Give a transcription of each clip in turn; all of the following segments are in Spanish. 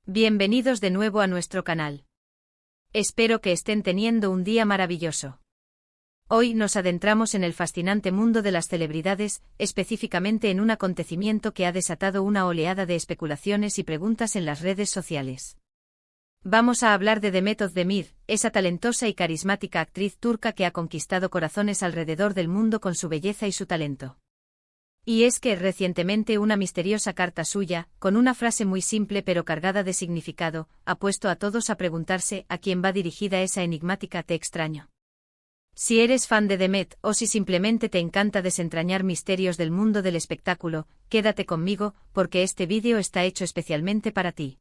Bienvenidos de nuevo a nuestro canal. Espero que estén teniendo un día maravilloso. Hoy nos adentramos en el fascinante mundo de las celebridades, específicamente en un acontecimiento que ha desatado una oleada de especulaciones y preguntas en las redes sociales. Vamos a hablar de Demet Özdemir, esa talentosa y carismática actriz turca que ha conquistado corazones alrededor del mundo con su belleza y su talento. Y es que recientemente una misteriosa carta suya, con una frase muy simple pero cargada de significado, ha puesto a todos a preguntarse a quién va dirigida esa enigmática "Te extraño". Si eres fan de Demet o si simplemente te encanta desentrañar misterios del mundo del espectáculo, quédate conmigo, porque este vídeo está hecho especialmente para ti.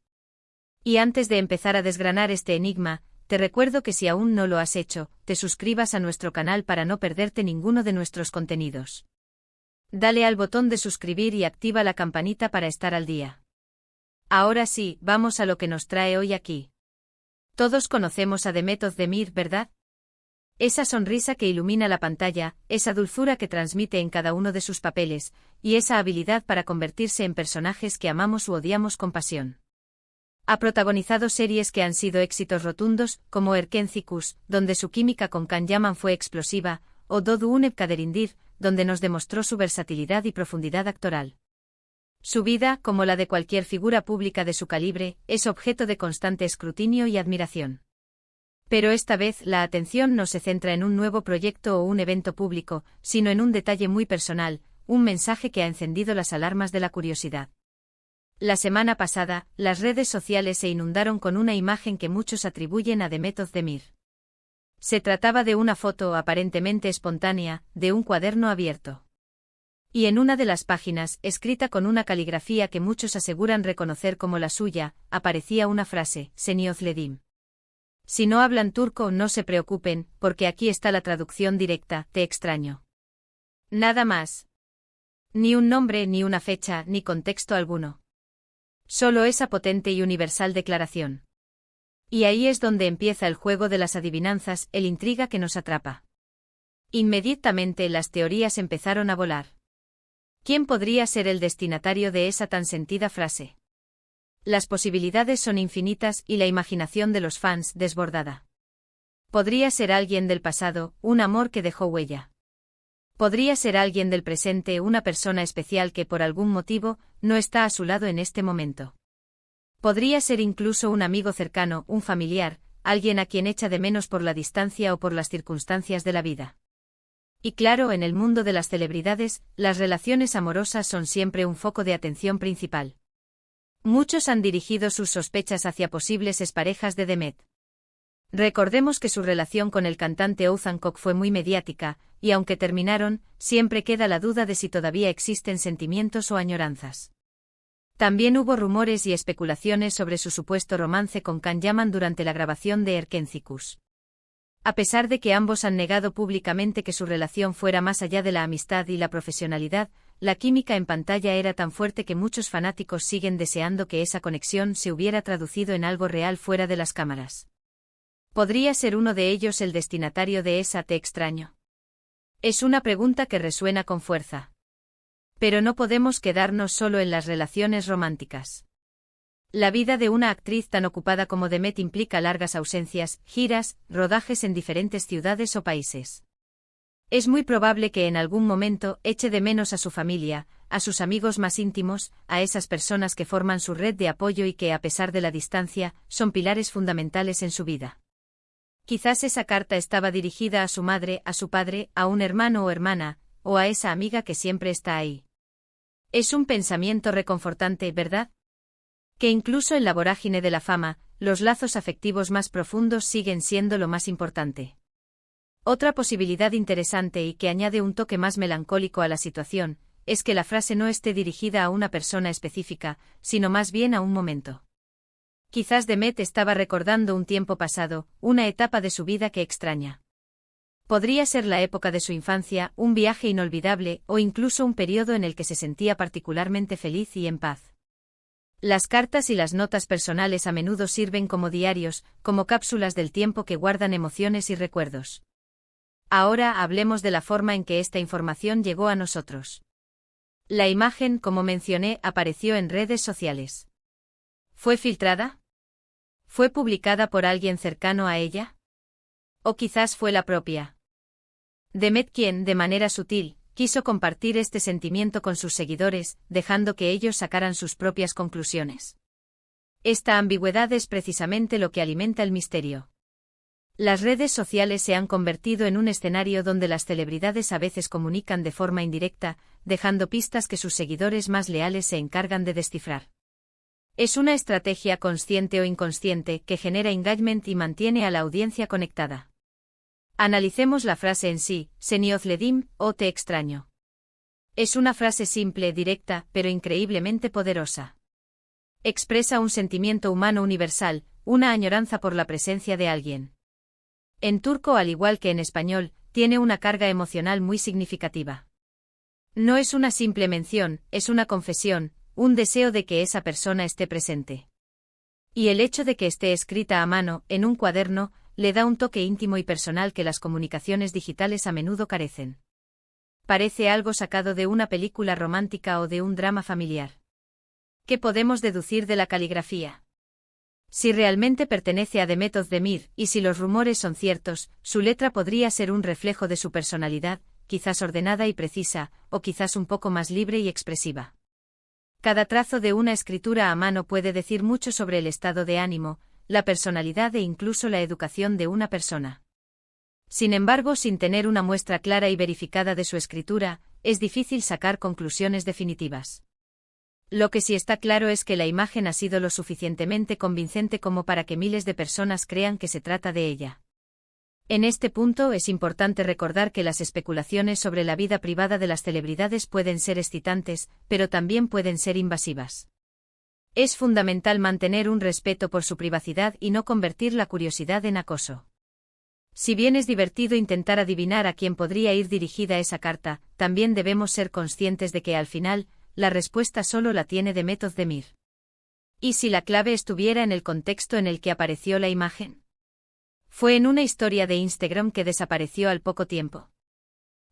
Y antes de empezar a desgranar este enigma, te recuerdo que si aún no lo has hecho, te suscribas a nuestro canal para no perderte ninguno de nuestros contenidos. Dale al botón de suscribir y activa la campanita para estar al día. Ahora sí, vamos a lo que nos trae hoy aquí. Todos conocemos a Demet Özdemir, ¿verdad? Esa sonrisa que ilumina la pantalla, esa dulzura que transmite en cada uno de sus papeles, y esa habilidad para convertirse en personajes que amamos u odiamos con pasión. Ha protagonizado series que han sido éxitos rotundos, como Erkencikus, donde su química con Can Yaman fue explosiva, o Doğduğun Kaderindir, donde nos demostró su versatilidad y profundidad actoral. Su vida, como la de cualquier figura pública de su calibre, es objeto de constante escrutinio y admiración. Pero esta vez la atención no se centra en un nuevo proyecto o un evento público, sino en un detalle muy personal, un mensaje que ha encendido las alarmas de la curiosidad. La semana pasada, las redes sociales se inundaron con una imagen que muchos atribuyen a Demet Özdemir. Se trataba de una foto aparentemente espontánea, de un cuaderno abierto. Y en una de las páginas, escrita con una caligrafía que muchos aseguran reconocer como la suya, aparecía una frase: "Seni özledim". Si no hablan turco, no se preocupen, porque aquí está la traducción directa: "Te extraño". Nada más. Ni un nombre, ni una fecha, ni contexto alguno. Solo esa potente y universal declaración. Y ahí es donde empieza el juego de las adivinanzas, el intriga que nos atrapa. Inmediatamente las teorías empezaron a volar. ¿Quién podría ser el destinatario de esa tan sentida frase? Las posibilidades son infinitas y la imaginación de los fans desbordada. Podría ser alguien del pasado, un amor que dejó huella. Podría ser alguien del presente, una persona especial que por algún motivo no está a su lado en este momento. Podría ser incluso un amigo cercano, un familiar, alguien a quien echa de menos por la distancia o por las circunstancias de la vida. Y claro, en el mundo de las celebridades, las relaciones amorosas son siempre un foco de atención principal. Muchos han dirigido sus sospechas hacia posibles exparejas de Demet. Recordemos que su relación con el cantante Oğuzhan Koç fue muy mediática, y aunque terminaron, siempre queda la duda de si todavía existen sentimientos o añoranzas. También hubo rumores y especulaciones sobre su supuesto romance con Can Yaman durante la grabación de Erkencikus. A pesar de que ambos han negado públicamente que su relación fuera más allá de la amistad y la profesionalidad, la química en pantalla era tan fuerte que muchos fanáticos siguen deseando que esa conexión se hubiera traducido en algo real fuera de las cámaras. ¿Podría ser uno de ellos el destinatario de esa "Te extraño"? Es una pregunta que resuena con fuerza. Pero no podemos quedarnos solo en las relaciones románticas. La vida de una actriz tan ocupada como Demet implica largas ausencias, giras, rodajes en diferentes ciudades o países. Es muy probable que en algún momento eche de menos a su familia, a sus amigos más íntimos, a esas personas que forman su red de apoyo y que, a pesar de la distancia, son pilares fundamentales en su vida. Quizás esa carta estaba dirigida a su madre, a su padre, a un hermano o hermana, o a esa amiga que siempre está ahí. Es un pensamiento reconfortante, ¿verdad? Que incluso en la vorágine de la fama, los lazos afectivos más profundos siguen siendo lo más importante. Otra posibilidad interesante y que añade un toque más melancólico a la situación, es que la frase no esté dirigida a una persona específica, sino más bien a un momento. Quizás Demet estaba recordando un tiempo pasado, una etapa de su vida que extraña. Podría ser la época de su infancia, un viaje inolvidable o incluso un periodo en el que se sentía particularmente feliz y en paz. Las cartas y las notas personales a menudo sirven como diarios, como cápsulas del tiempo que guardan emociones y recuerdos. Ahora hablemos de la forma en que esta información llegó a nosotros. La imagen, como mencioné, apareció en redes sociales. ¿Fue filtrada? ¿Fue publicada por alguien cercano a ella? ¿O quizás fue la propia Demet quien, de manera sutil, quiso compartir este sentimiento con sus seguidores, dejando que ellos sacaran sus propias conclusiones? Esta ambigüedad es precisamente lo que alimenta el misterio. Las redes sociales se han convertido en un escenario donde las celebridades a veces comunican de forma indirecta, dejando pistas que sus seguidores más leales se encargan de descifrar. Es una estrategia consciente o inconsciente que genera engagement y mantiene a la audiencia conectada. Analicemos la frase en sí, Senioz ledim, o te extraño. Es una frase simple, directa, pero increíblemente poderosa. Expresa un sentimiento humano universal, una añoranza por la presencia de alguien. En turco, al igual que en español, tiene una carga emocional muy significativa. No es una simple mención, es una confesión, un deseo de que esa persona esté presente. Y el hecho de que esté escrita a mano, en un cuaderno, le da un toque íntimo y personal que las comunicaciones digitales a menudo carecen. Parece algo sacado de una película romántica o de un drama familiar. ¿Qué podemos deducir de la caligrafía? Si realmente pertenece a Demet Özdemir, y si los rumores son ciertos, su letra podría ser un reflejo de su personalidad, quizás ordenada y precisa, o quizás un poco más libre y expresiva. Cada trazo de una escritura a mano puede decir mucho sobre el estado de ánimo, la personalidad e incluso la educación de una persona. Sin embargo, sin tener una muestra clara y verificada de su escritura, es difícil sacar conclusiones definitivas. Lo que sí está claro es que la imagen ha sido lo suficientemente convincente como para que miles de personas crean que se trata de ella. En este punto es importante recordar que las especulaciones sobre la vida privada de las celebridades pueden ser excitantes, pero también pueden ser invasivas. Es fundamental mantener un respeto por su privacidad y no convertir la curiosidad en acoso. Si bien es divertido intentar adivinar a quién podría ir dirigida esa carta, también debemos ser conscientes de que al final, la respuesta solo la tiene Demet Özdemir. ¿Y si la clave estuviera en el contexto en el que apareció la imagen? ¿Fue en una historia de Instagram que desapareció al poco tiempo?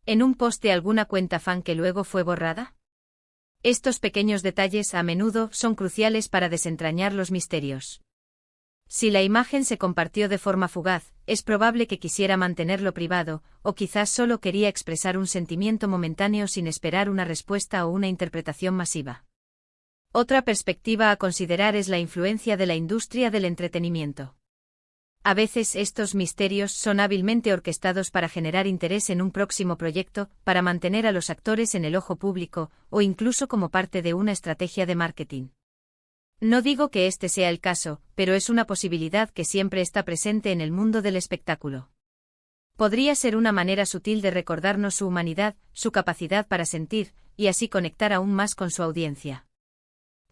¿En un post de alguna cuenta fan que luego fue borrada? Estos pequeños detalles a menudo son cruciales para desentrañar los misterios. Si la imagen se compartió de forma fugaz, es probable que quisiera mantenerlo privado, o quizás solo quería expresar un sentimiento momentáneo sin esperar una respuesta o una interpretación masiva. Otra perspectiva a considerar es la influencia de la industria del entretenimiento. A veces estos misterios son hábilmente orquestados para generar interés en un próximo proyecto, para mantener a los actores en el ojo público, o incluso como parte de una estrategia de marketing. No digo que este sea el caso, pero es una posibilidad que siempre está presente en el mundo del espectáculo. Podría ser una manera sutil de recordarnos su humanidad, su capacidad para sentir, y así conectar aún más con su audiencia.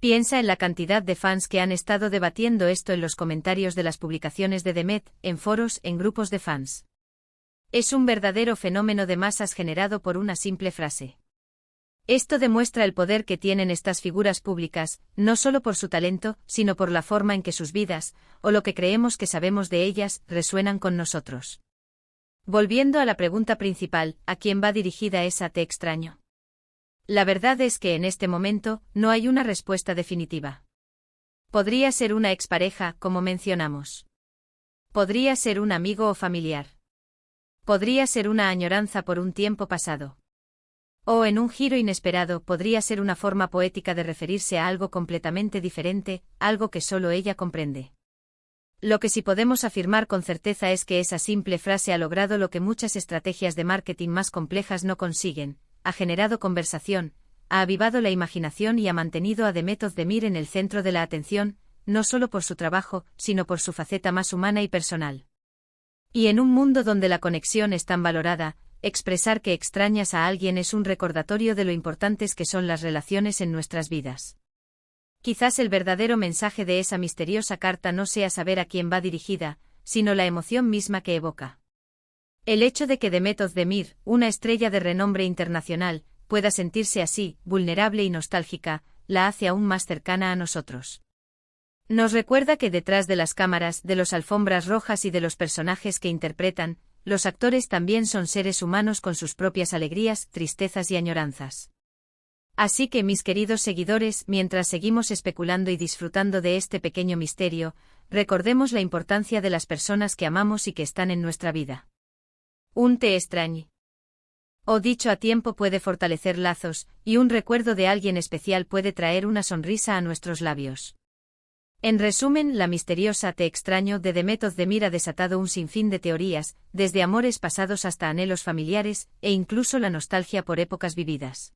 Piensa en la cantidad de fans que han estado debatiendo esto en los comentarios de las publicaciones de Demet, en foros, en grupos de fans. Es un verdadero fenómeno de masas generado por una simple frase. Esto demuestra el poder que tienen estas figuras públicas, no solo por su talento, sino por la forma en que sus vidas, o lo que creemos que sabemos de ellas, resuenan con nosotros. Volviendo a la pregunta principal, ¿a quién va dirigida esa Te extraño? La verdad es que en este momento, no hay una respuesta definitiva. Podría ser una expareja, como mencionamos. Podría ser un amigo o familiar. Podría ser una añoranza por un tiempo pasado. O en un giro inesperado podría ser una forma poética de referirse a algo completamente diferente, algo que solo ella comprende. Lo que sí podemos afirmar con certeza es que esa simple frase ha logrado lo que muchas estrategias de marketing más complejas no consiguen, ha generado conversación, ha avivado la imaginación y ha mantenido a Demet Özdemir en el centro de la atención, no solo por su trabajo, sino por su faceta más humana y personal. Y en un mundo donde la conexión es tan valorada, expresar que extrañas a alguien es un recordatorio de lo importantes que son las relaciones en nuestras vidas. Quizás el verdadero mensaje de esa misteriosa carta no sea saber a quién va dirigida, sino la emoción misma que evoca. El hecho de que Demet Özdemir, una estrella de renombre internacional, pueda sentirse así, vulnerable y nostálgica, la hace aún más cercana a nosotros. Nos recuerda que detrás de las cámaras, de los alfombras rojas y de los personajes que interpretan, los actores también son seres humanos con sus propias alegrías, tristezas y añoranzas. Así que, mis queridos seguidores, mientras seguimos especulando y disfrutando de este pequeño misterio, recordemos la importancia de las personas que amamos y que están en nuestra vida. Un té extraño, o dicho a tiempo, puede fortalecer lazos, y un recuerdo de alguien especial puede traer una sonrisa a nuestros labios. En resumen, la misteriosa Te extraño de Demet Özdemir ha desatado un sinfín de teorías, desde amores pasados hasta anhelos familiares, e incluso la nostalgia por épocas vividas.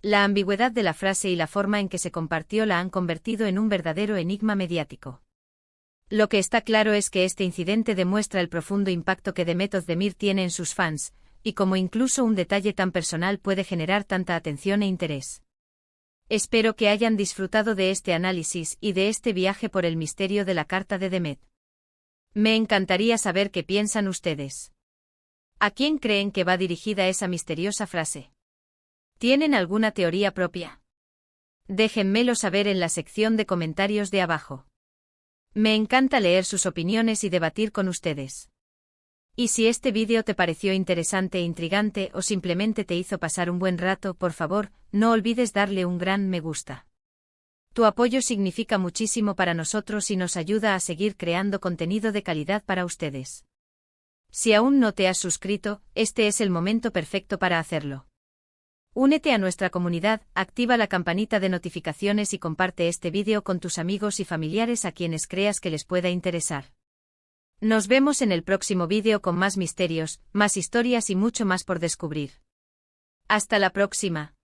La ambigüedad de la frase y la forma en que se compartió la han convertido en un verdadero enigma mediático. Lo que está claro es que este incidente demuestra el profundo impacto que Demet Özdemir tiene en sus fans, y cómo incluso un detalle tan personal puede generar tanta atención e interés. Espero que hayan disfrutado de este análisis y de este viaje por el misterio de la carta de Demet. Me encantaría saber qué piensan ustedes. ¿A quién creen que va dirigida esa misteriosa frase? ¿Tienen alguna teoría propia? Déjenmelo saber en la sección de comentarios de abajo. Me encanta leer sus opiniones y debatir con ustedes. Y si este vídeo te pareció interesante e intrigante o simplemente te hizo pasar un buen rato, por favor, no olvides darle un gran me gusta. Tu apoyo significa muchísimo para nosotros y nos ayuda a seguir creando contenido de calidad para ustedes. Si aún no te has suscrito, este es el momento perfecto para hacerlo. Únete a nuestra comunidad, activa la campanita de notificaciones y comparte este vídeo con tus amigos y familiares a quienes creas que les pueda interesar. Nos vemos en el próximo vídeo con más misterios, más historias y mucho más por descubrir. Hasta la próxima.